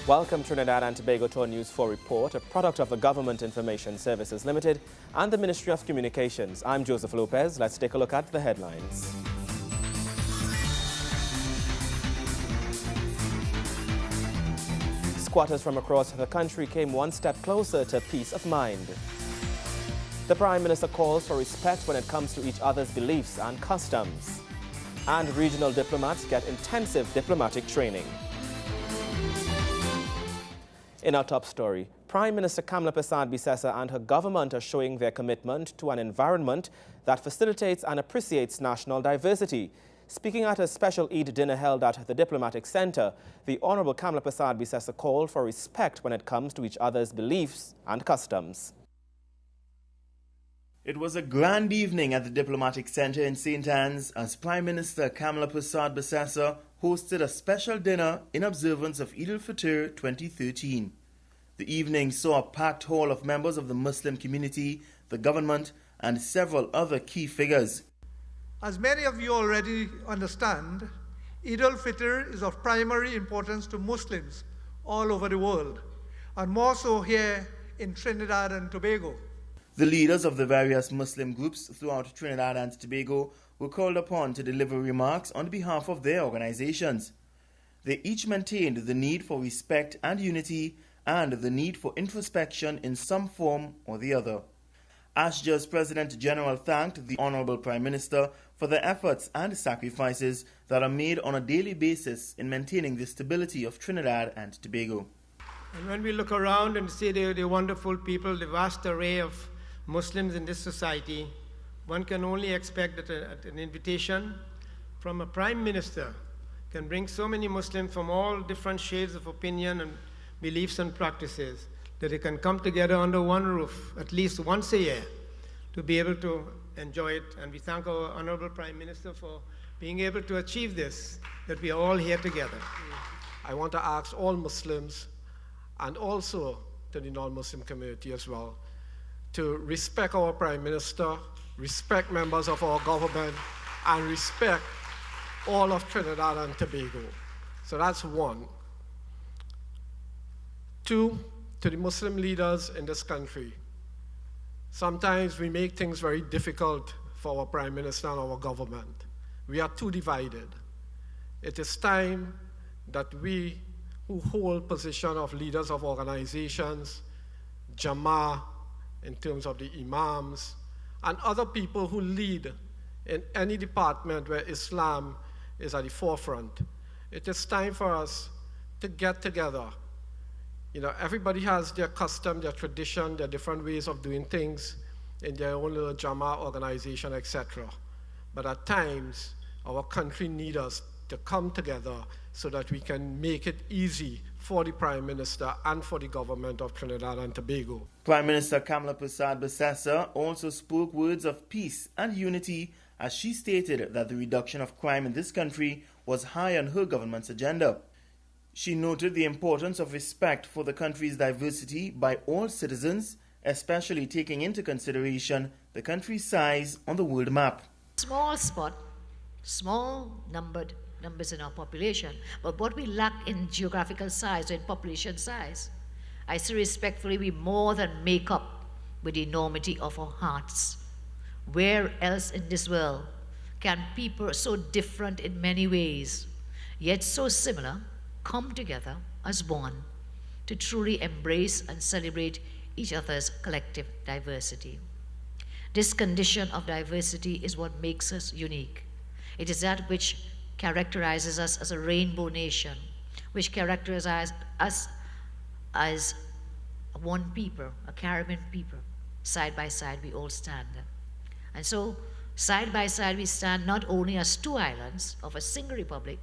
Welcome Trinidad and Tobago to our News 4 report, a product of the Government Information Services Limited and the Ministry of Communications. I'm Joseph Lopez. Let's take a look at the headlines. Squatters from across the country came one step closer to peace of mind. The Prime Minister calls for respect when it comes to each other's beliefs and customs. And regional diplomats get intensive diplomatic training. In our top story, Prime Minister Kamla Persad-Bissessor and her government are showing their commitment to an environment that facilitates and appreciates national diversity. Speaking at a special Eid dinner held at the Diplomatic Center, the Honorable Kamla Persad-Bissessor called for respect when it comes to each other's beliefs and customs. It was a grand evening at the Diplomatic Center in St. Anne's as Prime Minister Kamla Persad-Bissessor hosted a special dinner in observance of Eid al-Fitr 2013. The evening saw a packed hall of members of the Muslim community, the government, and several other key figures. As many of you already understand, Eid al-Fitr is of primary importance to Muslims all over the world, and more so here in Trinidad and Tobago. The leaders of the various Muslim groups throughout Trinidad and Tobago were called upon to deliver remarks on behalf of their organizations. They each maintained the need for respect and unity and the need for introspection in some form or the other. ASJA's President General thanked the Honorable Prime Minister for the efforts and sacrifices that are made on a daily basis in maintaining the stability of Trinidad and Tobago. And when we look around and see the wonderful people, the vast array of Muslims in this society, one can only expect that an invitation from a Prime Minister can bring so many Muslims from all different shades of opinion and beliefs and practices that they can come together under one roof at least once a year to be able to enjoy it. And we thank our Honorable Prime Minister for being able to achieve this, that we are all here together. I want to ask all Muslims and also to the non-Muslim community as well to respect our Prime Minister, respect members of our government, and respect all of Trinidad and Tobago. So that's one. Two, to the Muslim leaders in this country. Sometimes we make things very difficult for our Prime Minister and our government. We are too divided. It is time that we who hold position of leaders of organizations, Jama'ah, in terms of the imams, and other people who lead in any department where Islam is at the forefront. It is time for us to get together. You know, everybody has their custom, their tradition, their different ways of doing things in their own little Jama'ah organization, etc. But at times, our country needs us to come together so that we can make it easy for the Prime Minister and for the government of Trinidad and Tobago. Prime Minister Kamla Persad-Bissessor also spoke words of peace and unity as she stated that the reduction of crime in this country was high on her government's agenda. She noted the importance of respect for the country's diversity by all citizens, especially taking into consideration the country's size on the world map. Small spot, small numbers in our population, but what we lack in geographical size or in population size, I say respectfully, we more than make up with the enormity of our hearts. Where else in this world can people so different in many ways, yet so similar, come together as one to truly embrace and celebrate each other's collective diversity? This condition of diversity is what makes us unique. It is that which characterizes us as a rainbow nation, which characterizes us as one people, a Caribbean people. Side by side we all stand. And so, side by side we stand not only as two islands of a single republic,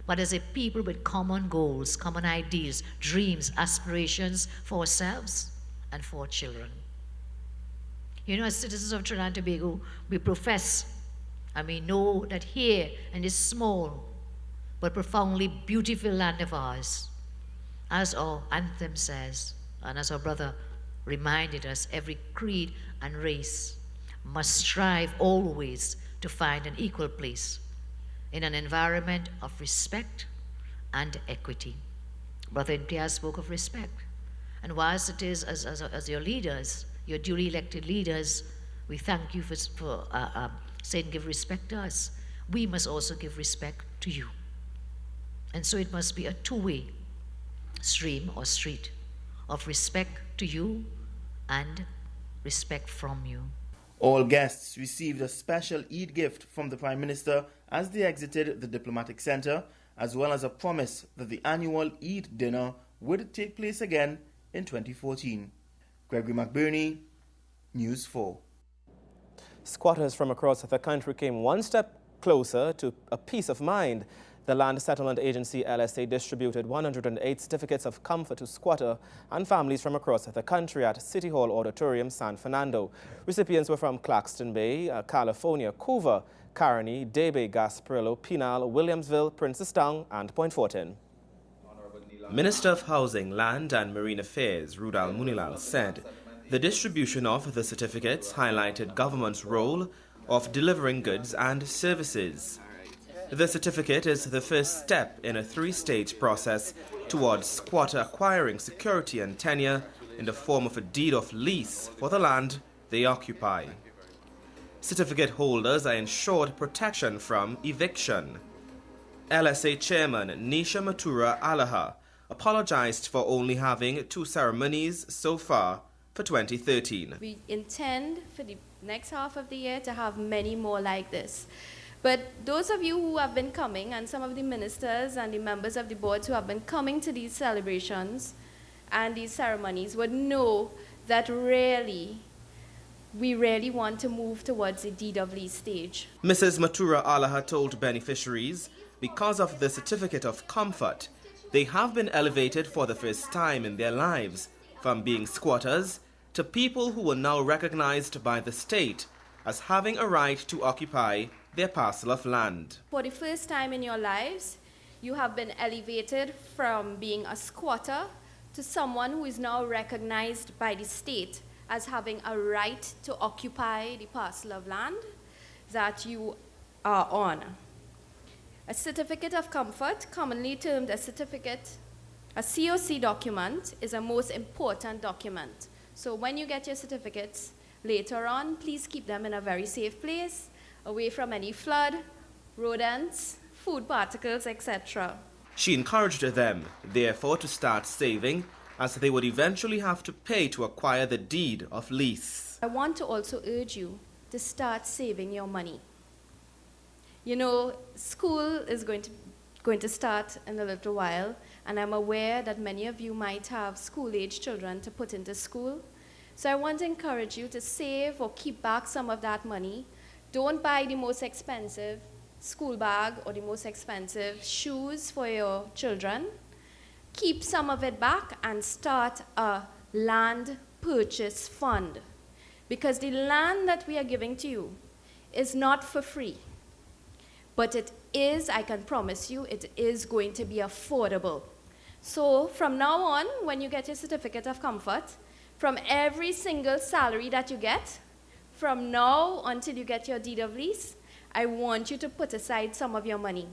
but as a people with common goals, common ideals, dreams, aspirations for ourselves and for our children. You know, as citizens of Trinidad and Tobago, we profess and we know that here in this small but profoundly beautiful land of ours, as our anthem says, and as our brother reminded us, every creed and race must strive always to find an equal place in an environment of respect and equity. Brother Imtiaz spoke of respect. And whilst it is, as your leaders, your duly elected leaders, we thank you for saying give respect to us, we must also give respect to you. And so it must be a two-way stream or street of respect to you and respect from you. All guests received a special Eid gift from the Prime Minister as they exited the Diplomatic Centre, as well as a promise that the annual Eid dinner would take place again in 2014. Gregory McBurney, News 4. Squatters from across the country came one step closer to a peace of mind. The Land Settlement Agency, LSA, distributed 108 certificates of comfort to squatter and families from across the country at City Hall Auditorium, San Fernando. Recipients were from Claxton Bay, California, Couva, Caroni, Debe, Gasparillo, Pinal, Williamsville, Princestown, and Point Fortin. Minister of Housing, Land and Marine Affairs, Rudal Munilal, said the distribution of the certificates highlighted government's role of delivering goods and services. The certificate is the first step in a three-stage process towards squatter acquiring security and tenure in the form of a deed of lease for the land they occupy. Certificate holders are ensured protection from eviction. LSA Chairman Nisha Matura Alaha apologized for only having 2 ceremonies so far for 2013. We intend for the next half of the year to have many more like this. But those of you who have been coming, and some of the ministers and the members of the boards who have been coming to these celebrations and these ceremonies would know that we really want to move towards the deed of lease stage. Mrs. Matura Alaha told beneficiaries because of the certificate of comfort, they have been elevated for the first time in their lives from being squatters to people who are now recognized by the state as having a right to occupy their parcel of land. For the first time in your lives, you have been elevated from being a squatter to someone who is now recognized by the state as having a right to occupy the parcel of land that you are on. A certificate of comfort, commonly termed a certificate, a COC document, is a most important document. So when you get your certificates later on, please keep them in a very safe place, away from any flood, rodents, food particles, etc. She encouraged them, therefore, to start saving, as they would eventually have to pay to acquire the deed of lease. I want to also urge you to start saving your money. You know, school is going to start in a little while, and I'm aware that many of you might have school-age children to put into school. So I want to encourage you to save or keep back some of that money. Don't buy the most expensive school bag or the most expensive shoes for your children. Keep some of it back and start a land purchase fund. Because the land that we are giving to you is not for free. But it is, I can promise you, it is going to be affordable. So from now on, when you get your certificate of comfort, from every single salary that you get, from now until you get your deed of lease, I want you to put aside some of your money.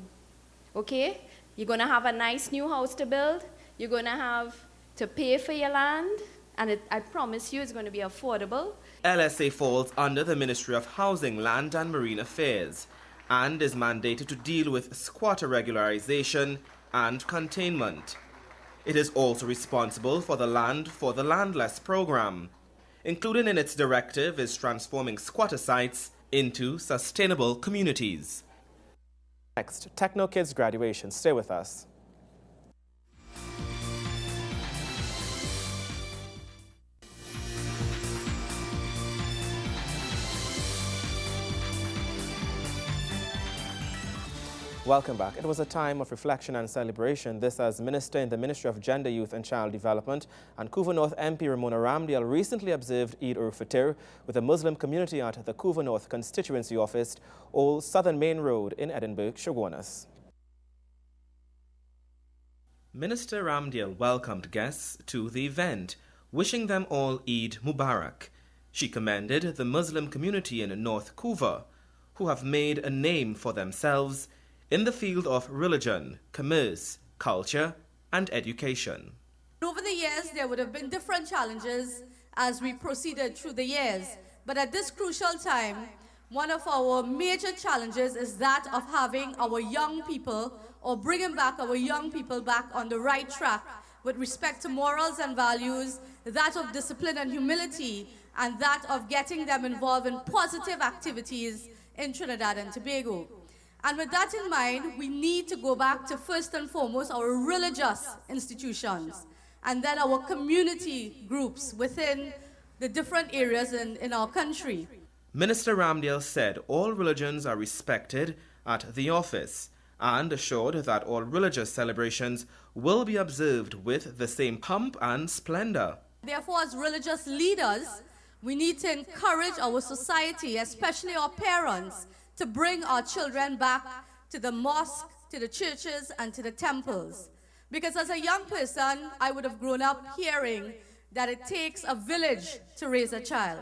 Okay? You're going to have a nice new house to build. You're going to have to pay for your land. And I promise you it's going to be affordable. LSA falls under the Ministry of Housing, Land and Marine Affairs and is mandated to deal with squatter regularization and containment. It is also responsible for the Land for the Landless program. Included in its directive is transforming squatter sites into sustainable communities. Next, Techno Kids graduation. Stay with us. Welcome back. It was a time of reflection and celebration. This as Minister in the Ministry of Gender, Youth and Child Development and Couva North MP Ramona Ramdial recently observed Eid-ul-Fitr with the Muslim community at the Couva North Constituency Office, Old Southern Main Road in Edinburgh, Shogunas. Minister Ramdial welcomed guests to the event, wishing them all Eid Mubarak. She commended the Muslim community in North Couva, who have made a name for themselves in the field of religion, commerce, culture, and education. Over the years, there would have been different challenges as we proceeded through the years. But at this crucial time, one of our major challenges is that of having our young people, or bringing back our young people back on the right track with respect to morals and values, that of discipline and humility, and that of getting them involved in positive activities in Trinidad and Tobago. And with that in mind, we need to go back to, first and foremost, our religious institutions, and then our community groups within the different areas in our country. Minister Ramdale said all religions are respected at the office and assured that all religious celebrations will be observed with the same pomp and splendor. Therefore, as religious leaders, we need to encourage our society, especially our parents, to bring our children back to the mosque, to the churches, and to the temples. Because as a young person, I would have grown up hearing that it takes a village to raise a child.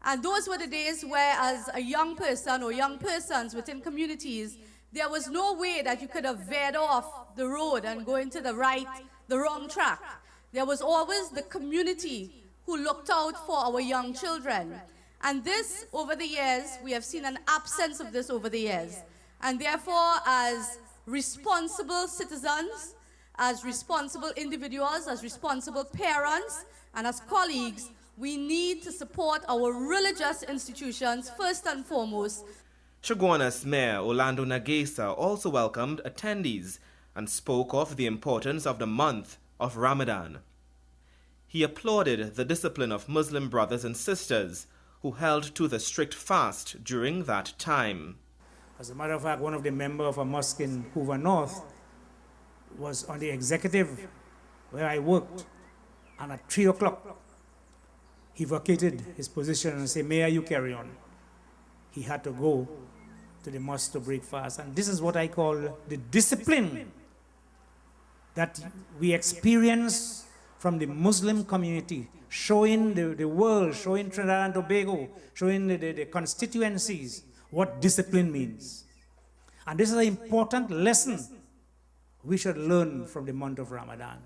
And those were the days where, as a young person or young persons within communities, there was no way that you could have veered off the road and go into the wrong track. There was always the community who looked out for our young children. And this, over the years, we have seen an absence of this over the years. And therefore, as responsible citizens, as responsible individuals, as responsible parents, and as colleagues, we need to support our religious institutions first and foremost. Chaguanas Mayor Orlando Nagesa also welcomed attendees and spoke of the importance of the month of Ramadan. He applauded the discipline of Muslim brothers and sisters who held to the strict fast during that time. As a matter of fact, one of the members of a mosque in Hoover North was on the executive where I worked, and at 3 o'clock, he vacated his position and said, "Mayor, you carry on." He had to go to the mosque to break fast. And this is what I call the discipline that we experience from the Muslim community, showing the world, showing Trinidad and Tobago, showing the constituencies what discipline means. And this is an important lesson we should learn from the month of Ramadan.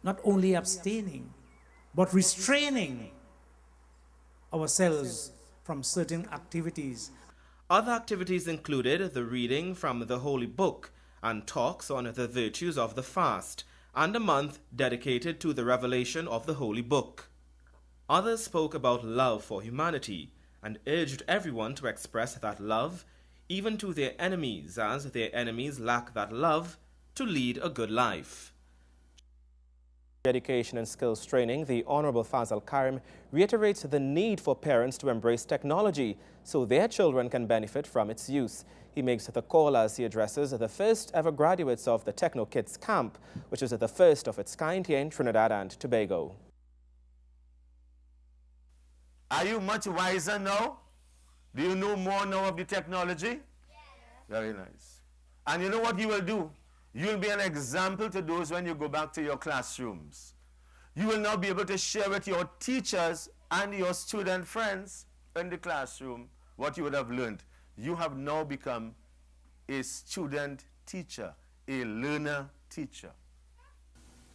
Not only abstaining, but restraining ourselves from certain activities. Other activities included the reading from the Holy Book and talks on the virtues of the fast, and a month dedicated to the revelation of the Holy Book. Others spoke about love for humanity and urged everyone to express that love, even to their enemies, as their enemies lack that love to lead a good life. Education and skills training, the Honorable Fazal Karim reiterates the need for parents to embrace technology so their children can benefit from its use. He makes the call as he addresses the first ever graduates of the Techno Kids Camp, which is the first of its kind here in Trinidad and Tobago. Are you much wiser now? Do you know more now of the technology? Very nice. And you know what you will do? You will be an example to those when you go back to your classrooms. You will now be able to share with your teachers and your student friends in the classroom what you would have learned. You have now become a student teacher, a learner teacher.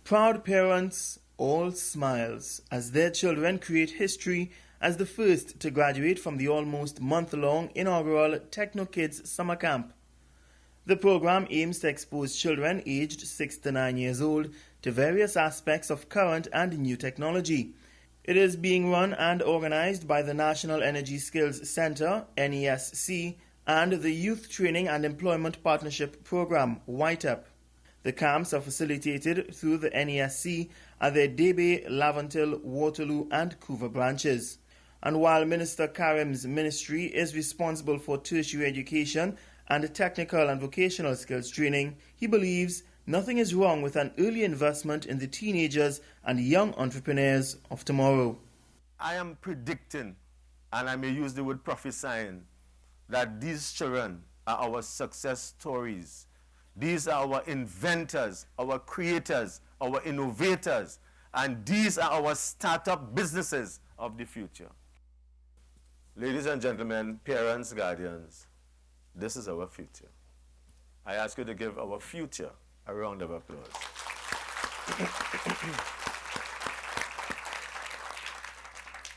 Proud parents all smiles as their children create history as the first to graduate from the almost month-long inaugural Techno Kids Summer Camp. The program aims to expose children aged 6 to 9 years old to various aspects of current and new technology. It is being run and organized by the National Energy Skills Center, NESC, and the Youth Training and Employment Partnership Program, YTEP. The camps are facilitated through the NESC at their Debe, Laventille, Waterloo, and Couva branches. And while Minister Karim's ministry is responsible for tertiary education and technical and vocational skills training, he believes nothing is wrong with an early investment in the teenagers and young entrepreneurs of tomorrow. I am predicting, and I may use the word prophesying, that these children are our success stories. These are our inventors, our creators, our innovators, and these are our startup businesses of the future. Ladies and gentlemen, parents, guardians, this is our future. I ask you to give our future A round of applause.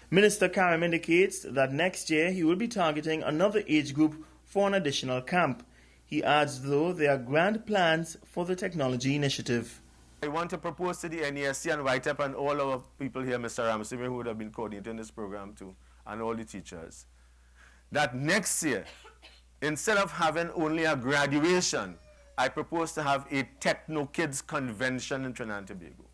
Minister Karim indicates that next year he will be targeting another age group for an additional camp. He adds, though, there are grand plans for the technology initiative. I want to propose to the NESC and write up and all our people here, Mr. Ramsey, who would have been coordinating this program too, and all the teachers, that next year, instead of having only a graduation, I propose to have a Techno Kids convention in Trinidad and Tobago.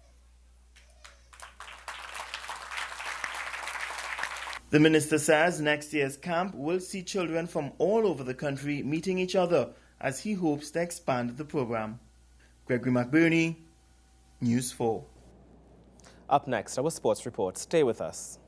The minister says next year's camp will see children from all over the country meeting each other as he hopes to expand the program. Gregory McBurney, News 4. Up next, our sports report. Stay with us.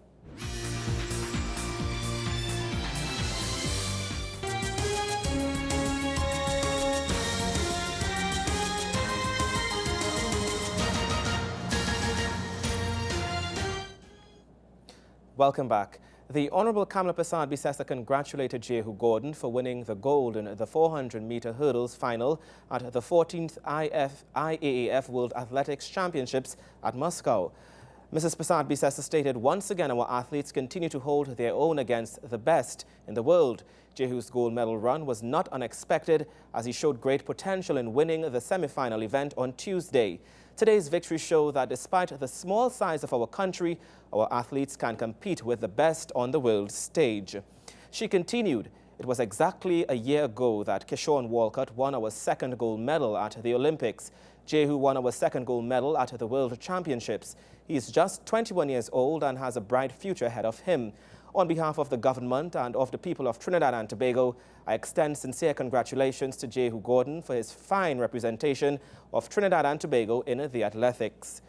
Welcome back. The Honourable Kamla Prasad Bisesa congratulated Jehu Gordon for winning the gold in the 400-metre hurdles final at the 14th IAAF World Athletics Championships at Moscow. Mrs. Prasad Bisesa stated, once again our athletes continue to hold their own against the best in the world. Jehu's gold medal run was not unexpected as he showed great potential in winning the semi-final event on Tuesday. Today's victory showed that despite the small size of our country, our athletes can compete with the best on the world stage. She continued, it was exactly a year ago that Kishore Walcott won our second gold medal at the Olympics. Jehu won our second gold medal at the World Championships. He is just 21 years old and has a bright future ahead of him. On behalf of the government and of the people of Trinidad and Tobago, I extend sincere congratulations to Jehu Gordon for his fine representation of Trinidad and Tobago in the athletics.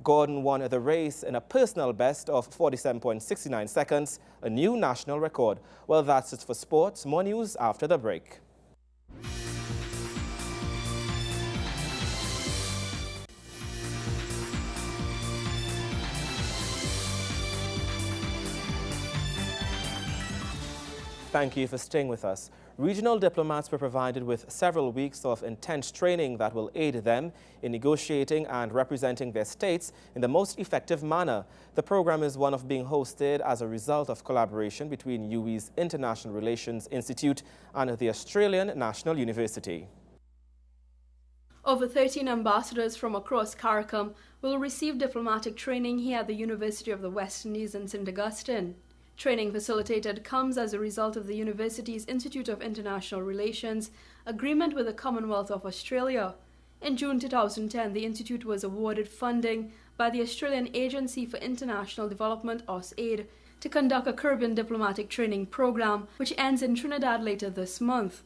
Gordon won the race in a personal best of 47.69 seconds, a new national record. Well, that's it for sports. More news after the break. Thank you for staying with us. Regional diplomats were provided with several weeks of intense training that will aid them in negotiating and representing their states in the most effective manner. The program is one of being hosted as a result of collaboration between UWI's International Relations Institute and the Australian National University. Over 13 ambassadors from across CARICOM will receive diplomatic training here at the University of the West Indies in St. Augustine. Training facilitated comes as a result of the university's Institute of International Relations agreement with the Commonwealth of Australia. In June 2010, the institute was awarded funding by the Australian Agency for International Development, AusAid, to conduct a Caribbean diplomatic training program, which ends in Trinidad later this month.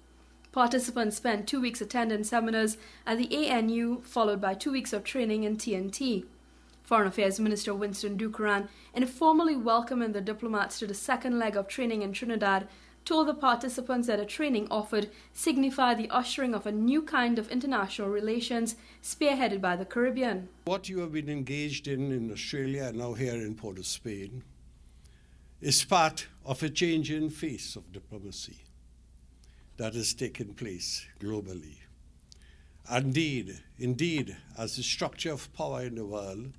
Participants spent 2 weeks attending seminars at the ANU, followed by 2 weeks of training in TNT. Foreign Affairs Minister Winston Ducaran, informally welcoming the diplomats to the second leg of training in Trinidad, told the participants that the training offered signified the ushering of a new kind of international relations spearheaded by the Caribbean. What you have been engaged in Australia and now here in Port of Spain is part of a change in face of diplomacy that has taken place globally. Indeed, as the structure of power in the world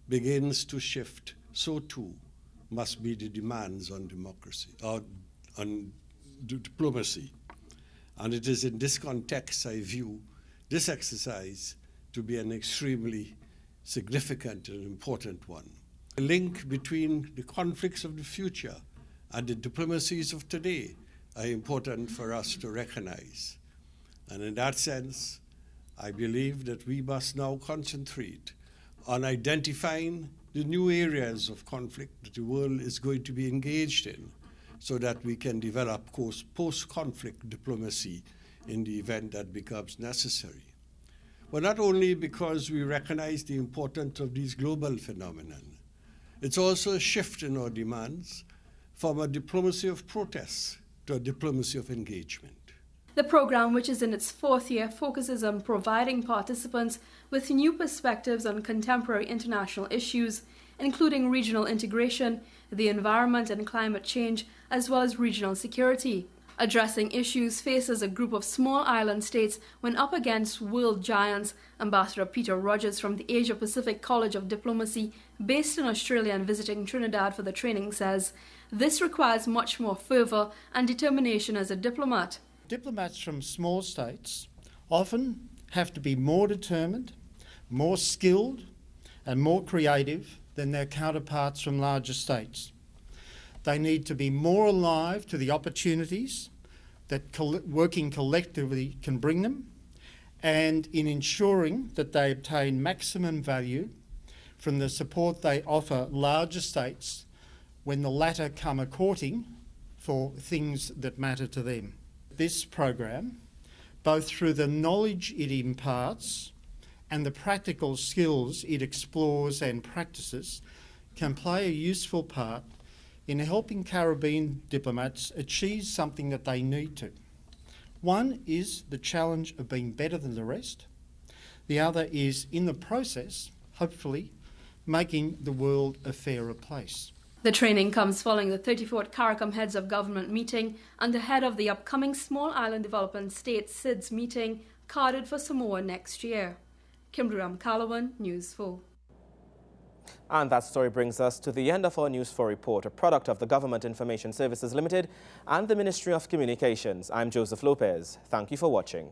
begins to shift, so too must be the demands on democracy, or on diplomacy. And it is in this context I view this exercise to be an extremely significant and important one. The link between the conflicts of the future and the diplomacies of today are important for us to recognize. And in that sense, I believe that we must now concentrate on identifying the new areas of conflict that the world is going to be engaged in so that we can develop post-conflict diplomacy in the event that becomes necessary. But not only because we recognize the importance of these global phenomena, it's also a shift in our demands from a diplomacy of protest to a diplomacy of engagement. The program, which is in its fourth year, focuses on providing participants with new perspectives on contemporary international issues, including regional integration, the environment and climate change, as well as regional security. Addressing issues faced as a group of small island states when up against world giants, Ambassador Peter Rogers from the Asia Pacific College of Diplomacy, based in Australia and visiting Trinidad for the training, says this requires much more fervour and determination as a diplomat. Diplomats from small states often have to be more determined, more skilled and more creative than their counterparts from larger states. They need to be more alive to the opportunities that working collectively can bring them, and in ensuring that they obtain maximum value from the support they offer larger states when the latter come a-courting for things that matter to them. This program, both through the knowledge it imparts and the practical skills it explores and practices, can play a useful part in helping Caribbean diplomats achieve something that they need to. One is the challenge of being better than the rest. The other is, in the process, hopefully, making the world a fairer place. The training comes following the 34th CARICOM Heads of Government meeting and ahead of the upcoming Small Island Development States SIDS meeting carded for Samoa next year. Kimberly Ramkalawan, News 4. And that story brings us to the end of our News 4 report, a product of the Government Information Services Limited and the Ministry of Communications. I'm Joseph Lopez. Thank you for watching.